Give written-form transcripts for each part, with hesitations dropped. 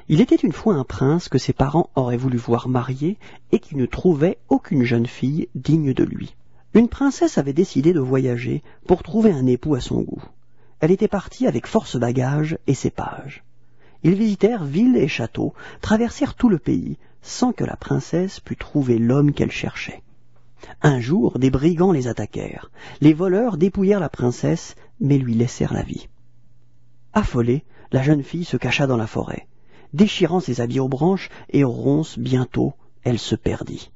Il était une fois un prince que ses parents auraient voulu voir marier et qui ne trouvait aucune jeune fille digne de lui. Une princesse avait décidé de voyager pour trouver un époux à son goût. Elle était partie avec force bagages et ses pages. Ils visitèrent villes et châteaux, traversèrent tout le pays, sans que la princesse pût trouver l'homme qu'elle cherchait. Un jour, des brigands les attaquèrent. Les voleurs dépouillèrent la princesse, mais lui laissèrent la vie. Affolée, la jeune fille se cacha dans la forêt. Déchirant ses habits aux branches et aux ronces, bientôt, elle se perdit.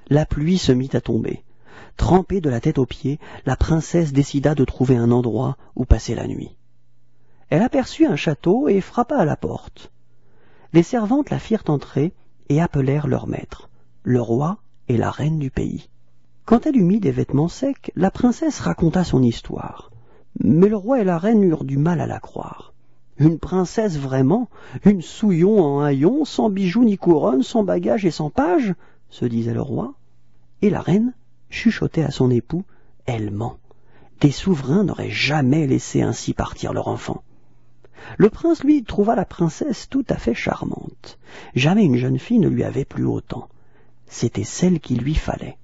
La pluie se mit à tomber. Trempée de la tête aux pieds, la princesse décida de trouver un endroit où passer la nuit. Elle aperçut un château et frappa à la porte. Les servantes la firent entrer et appelèrent leur maître, le roi et la reine du pays. Quand elle eut mis des vêtements secs, la princesse raconta son histoire. Mais le roi et la reine eurent du mal à la croire. Une princesse vraiment, une souillon en haillons, sans bijoux ni couronne, sans bagages et sans pages, se disait le roi. Et la reine chuchotait à son époux, elle ment. Des souverains n'auraient jamais laissé ainsi partir leur enfant. Le prince, lui, trouva la princesse tout à fait charmante. Jamais une jeune fille ne lui avait plu autant. C'était celle qu'il lui fallait.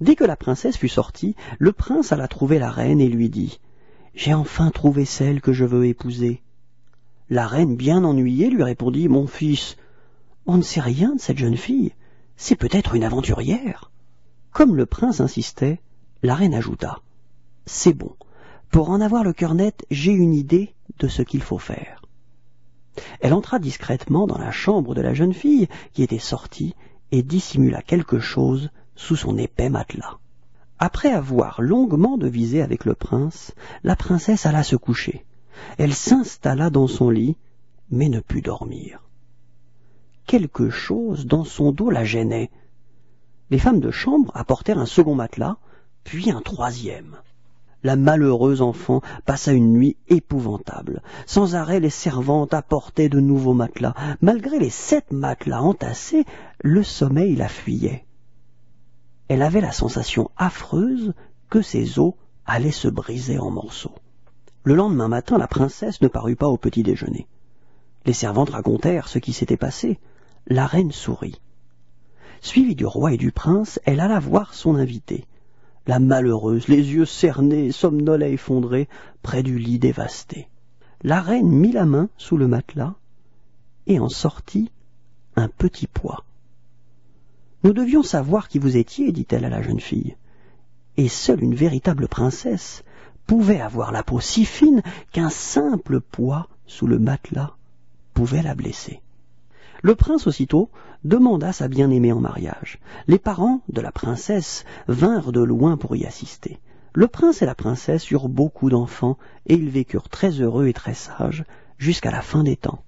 Dès que la princesse fut sortie, le prince alla trouver la reine et lui dit « J'ai enfin trouvé celle que je veux épouser. » La reine, bien ennuyée, lui répondit « Mon fils, on ne sait rien de cette jeune fille. C'est peut-être une aventurière. » Comme le prince insistait, la reine ajouta « C'est bon. Pour en avoir le cœur net, j'ai une idée de ce qu'il faut faire. » Elle entra discrètement dans la chambre de la jeune fille qui était sortie et dissimula quelque chose sous son épais matelas. Après avoir longuement devisé avec le prince, la princesse alla se coucher. Elle s'installa dans son lit, mais ne put dormir. Quelque chose dans son dos la gênait. Les femmes de chambre apportèrent un second matelas, puis un troisième. La malheureuse enfant passa une nuit épouvantable. Sans arrêt, les servantes apportaient de nouveaux matelas. Malgré les 7 matelas entassés, le sommeil la fuyait. Elle avait la sensation affreuse que ses os allaient se briser en morceaux. Le lendemain matin, la princesse ne parut pas au petit déjeuner. Les servantes racontèrent ce qui s'était passé. La reine sourit. Suivie du roi et du prince, elle alla voir son invitée. La malheureuse, les yeux cernés, somnolait effondrée, près du lit dévasté. La reine mit la main sous le matelas et en sortit un petit pois. « Nous devions savoir qui vous étiez, dit-elle à la jeune fille. Et seule une véritable princesse pouvait avoir la peau si fine qu'un simple pois sous le matelas pouvait la blesser. » Le prince aussitôt demanda sa bien-aimée en mariage. Les parents de la princesse vinrent de loin pour y assister. Le prince et la princesse eurent beaucoup d'enfants et ils vécurent très heureux et très sages jusqu'à la fin des temps.